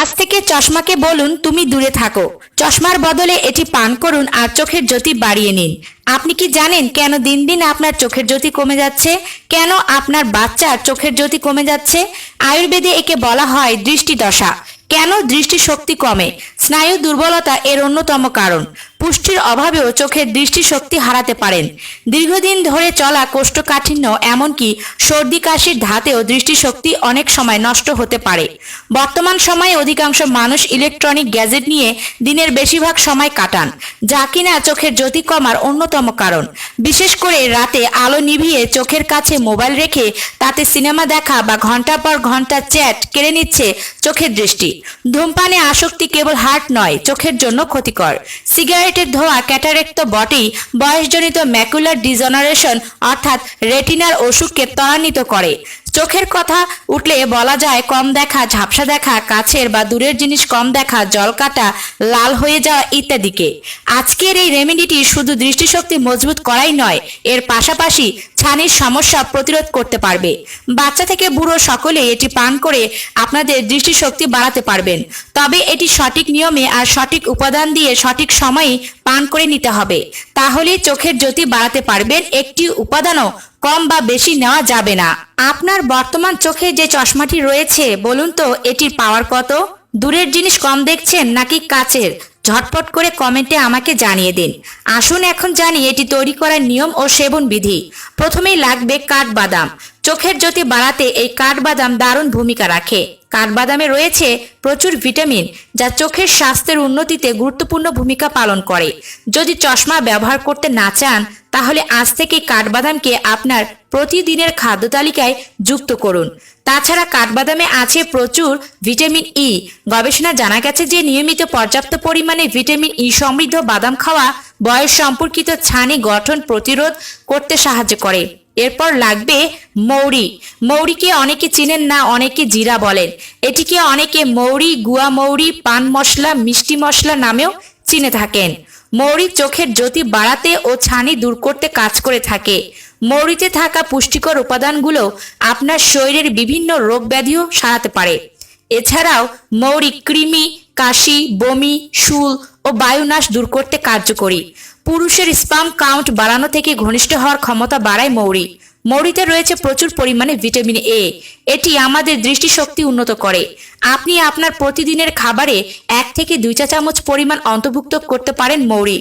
আজ থেকে চশমাকে বলুন তুমি দূরে থাকো। চশমার বদলে এটি পান করুন আর চোখের জ্যোতি বাড়িয়ে নিন। আপনি কি জানেন কেন দিন দিন আপনার চোখের জ্যোতি কমে যাচ্ছে? কেন আপনার বাচ্চার চোখের জ্যোতি কমে যাচ্ছে? আয়ুর্বেদে একে বলা হয় দৃষ্টিদশা। কেন দৃষ্টিশক্তি কমে? স্নায়ু দুর্বলতা এর অন্যতম কারণ। পুষ্টির অভাবেও চোখের দৃষ্টিশক্তি হারাতে পারেন। দীর্ঘদিন ধরে চলা কোষ্ঠকাঠিন্য এমনকি সর্দি কাশির ধাতেও দৃষ্টিশক্তি অনেক সময় নষ্ট হতে পারে। বর্তমান সময়ে অধিকাংশ মানুষ ইলেকট্রনিক গ্যাজেট নিয়ে দিনের বেশিরভাগ সময় কাটান, যা কিনা চোখের জ্যোতি কমার অন্যতম কারণ। বিশেষ করে রাতে আলো নিভিয়ে চোখের কাছে মোবাইল রেখে তাতে সিনেমা দেখা বা ঘন্টার পর ঘন্টা চ্যাট কেড়ে নিচ্ছে চোখের দৃষ্টি। ধূমপানে আসক্তি কেবল হার্ট নয়, চোখের জন্য ক্ষতিকর। সিগারেটের ধোঁয়া ক্যাটারেক্ট তো বটেই, বয়সজনিত ম্যাকুলার ডিজেনারেশন অর্থাৎ রেটিনার অসুখকে ত্বরান্বিত করে। চোখের কথা উঠলে বলা যায় কম দেখা, ঝাপসা দেখা, কাছের বা দূরের জিনিস কম দেখা, জল কাটা, লাল হয়ে যাওয়া ইত্যাদিকে। আজকের এই রেমেডিটি শুধু দৃষ্টিশক্তি মজবুত করাই নয়, এর পাশাপাশি ছানির সমস্যা প্রতিরোধ করতে পারবে। বাচ্চা থেকে বুড়ো সকলে এটি পান করে আপনাদের দৃষ্টিশক্তি বাড়াতে পারবেন। তবে এটি সঠিক নিয়মে আর সঠিক উপাদান দিয়ে সঠিক সময়ে পান করে নিতে হবে, তাহলে চোখের জ্যোতি বাড়াতে পারবেন। একটি উপাদানও কম বা বেশি নেওয়া যাবে না। আপনার বর্তমান চোখে যে চশমাটি রয়েছে, বলুন তো এটির পাওয়ার কত? দূরের জিনিস কম দেখছেন নাকি কাছের? ঝটপট করে কমেন্টে আমাকে জানিয়ে দিন। আসুন এখন জানি এটি তৈরি করার নিয়ম ও সেবন বিধি। প্রথমেই লাগবে কাঠবাদাম। চোখের জ্যোতি বাড়াতে এই কাঠবাদাম দারুণ ভূমিকা রাখে। কাঠবাদামে রয়েছে প্রচুর ভিটামিন, যা চোখের স্বাস্থ্যের উন্নতিতে গুরুত্বপূর্ণ ভূমিকা পালন করে। যদি চশমা ব্যবহার করতে না চান, তাহলে আজ থেকে কাঠবাদামকে আপনার প্রতিদিনের খাদ্য তালিকায় যুক্ত করুন। তাছাড়া কাঠবাদামে আছে প্রচুর ভিটামিন ই। গবেষণা জানা গেছে যে নিয়মিত পর্যাপ্ত পরিমাণে ভিটামিন ই সমৃদ্ধ বাদাম খাওয়া বয়স সম্পর্কিত ছানি গঠন প্রতিরোধ করতে সাহায্য করে। এরপর লাগবে মৌরি। মৌরিকে অনেকে চিনেন না, অনেকে জিরা বলেন। এটিকে অনেকে মৌরি, গুয়া মৌরি, পান মশলা, মিষ্টি মশলা নামেও চিনে থাকেন। মৌরি চোখের জ্যোতি বাড়াতে ও ছানি দূর করতে কাজ করে থাকে। মৌরিতে থাকা পুষ্টিকর উপাদানগুলো আপনার শরীরের বিভিন্ন রোগ ব্যাধিও সারাতে পারে। এছাড়াও মৌরি কৃমি, কাশি, বমি, শুল ও বায়ুনাশ দূর করতে কার্যকরী। পুরুষের স্পাম কাউন্ট বাড়ানো থেকে ঘনিষ্ঠ হওয়ার ক্ষমতা বাড়ায় মৌরি। মৌরিতে রয়েছে প্রচুর পরিমাণে ভিটামিন এ। এটি আমাদের দৃষ্টিশক্তি উন্নত করে। আপনি আপনার প্রতিদিনের খাবারে 1 থেকে 2 চা চামচ পরিমাণ অন্তর্ভুক্ত করতে পারেন মৌরি।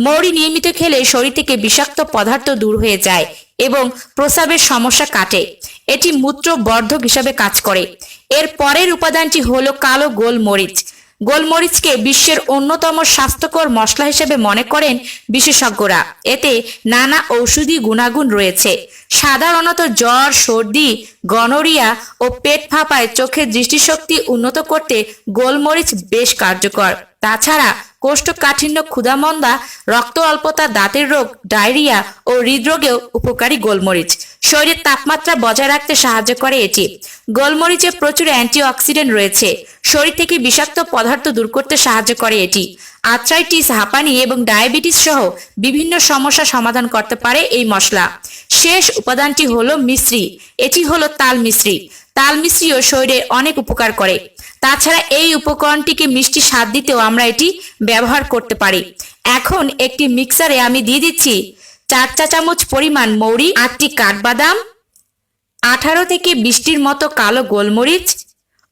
মৌরি নিয়মিত খেলে শরীর থেকে বিষাক্ত পদার্থ দূর হয়ে যায় এবং প্রস্রাবের সমস্যা কাটে। এটি মূত্র বর্ধক হিসাবে কাজ করে। এর পরের উপাদানটি হলো কালো গোলমরিচ। গোলমরিচকে বিশ্বের অন্যতম স্বাস্থ্যকর মশলা হিসেবে মনে করেন বিশেষজ্ঞরা। এতে নানা ঔষধি গুণাগুণ রয়েছে। সাধারণত জ্বর, সর্দি, গনোরিয়া ও পেট ফাঁপায় চোখের দৃষ্টিশক্তি উন্নত করতে গোলমরিচ বেশ কার্যকর। তাছাড়া কোষ্ঠকাঠিন্য, ক্ষুধামন্দা, রক্ত অল্পতা, দাঁতের রোগ, ডায়রিয়া ও হৃদরোগেও উপকারী গোলমরিচ। শরীরের তাপমাত্রা বজায় রাখতে সাহায্য করে এটি। গোলমরিচে প্রচুর অ্যান্টিঅক্সিডেন্ট রয়েছে। শরীর থেকে বিষাক্ত পদার্থ দূর করতে সাহায্য করে এটি। আর্থ্রাইটিস, হাঁপানি এবং ডায়াবেটিস সহ বিভিন্ন সমস্যা সমাধান করতে পারে এই মশলা। শেষ উপাদানটি হলো মিশ্রি। এটি হলো তাল মিশ্রি। তাল মিশ্রিও শরীরে অনেক উপকার করে। তাছাড়া এই উপকরণটিকে মিষ্টি স্বাদ দিতেও আমরা এটি ব্যবহার করতে পারি। এখন একটি মিক্সারে আমি দিয়ে দিচ্ছি 4 চা চামচ পরিমাণ মৌরি, 8টি কাঠবাদাম, 18 থেকে 20টির মতো কালো গোলমরিচ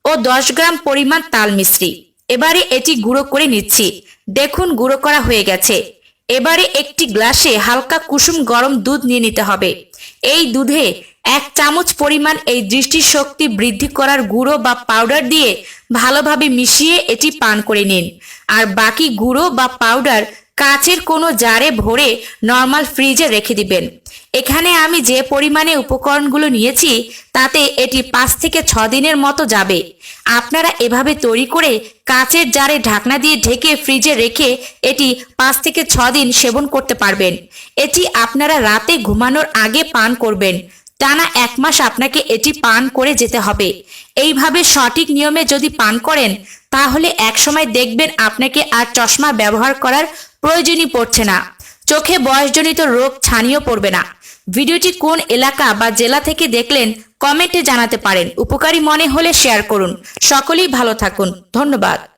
ও 10 গ্রাম পরিমাণ তাল মিশ্রি। এবারে এটি গুঁড়ো করে নিচ্ছি। দেখুন গুঁড়ো করা হয়ে গেছে। এবারে একটি গ্লাসে হালকা কুসুম গরম দুধ নিয়ে নিতে হবে। এই দুধে 1 চামচ পরিমাণ এই দৃষ্টিশক্তি বৃদ্ধি করার গুঁড়ো বা পাউডার দিয়ে ভালোভাবে মিশিয়ে এটি পান করে নিন। আর বাকি গুঁড়ো বা পাউডার কাচের কোনো জারে ভরে নর্মাল ফ্রিজে রেখে দিবেন। এখানে আমি যে পরিমাণে উপকরণগুলো নিয়েছি তাতে এটি 5 থেকে 6 দিনের মতো যাবে। আপনারা এভাবে তৈরি করে কাচের জারে ঢাকনা দিয়ে ঢেকে ফ্রিজে রেখে এটি 5 থেকে 6 দিন সেবন করতে পারবেন। এটি আপনারা রাতে ঘুমানোর আগে পান করবেন। টানা 1 মাস আপনাকে এটি পান করে যেতে হবে। এইভাবে সঠিক নিয়মে যদি পান করেন, তাহলে একসময় দেখবেন আপনাকে আর চশমা ব্যবহার করার প্রয়োজনই পড়ছে না। চোখে বয়সজনিত রোগ ছানিও পড়বে না। ভিডিওটি কোন এলাকা বা জেলা থেকে দেখলেন কমেন্টে জানাতে পারেন। উপকারী মনে হলে শেয়ার করুন। সকলেই ভালো থাকুন। ধন্যবাদ।